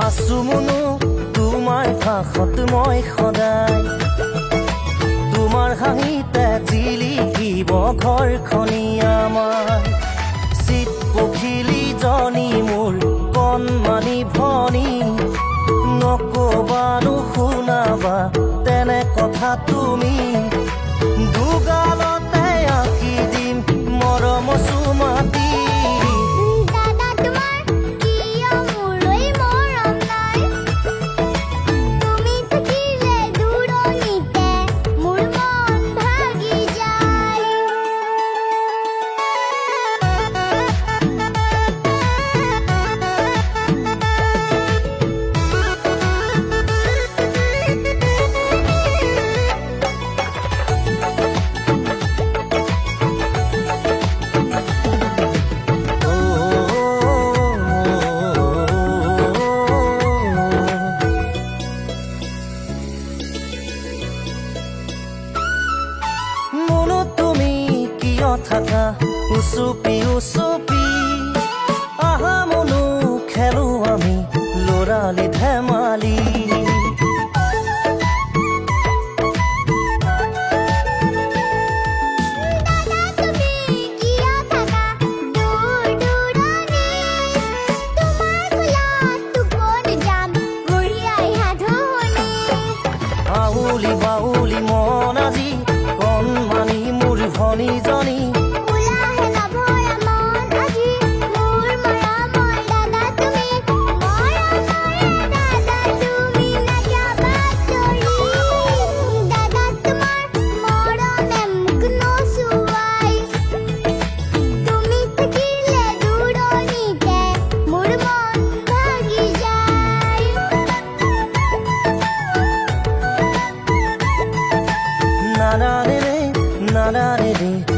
আছো মনো তোমাৰ কাষত মই সদায়, তোমাৰ হাঁহিতে জিলিকিব ঘৰখনি আমাৰ। চিত পখিলীজনী মোৰ কণমানি ভনী, নকবা নুশুনাবা তেনে কথা তুমি। দুগালতে আঁকি দিম মৰম চুমাতি। থাকা উচুপি উচুপি আহা মনো খেলো আমি ল'ৰালি ধেমালি। আউলি বাউলি মন আজি কণমানি মোৰ ভনীজনী। Na na na na na na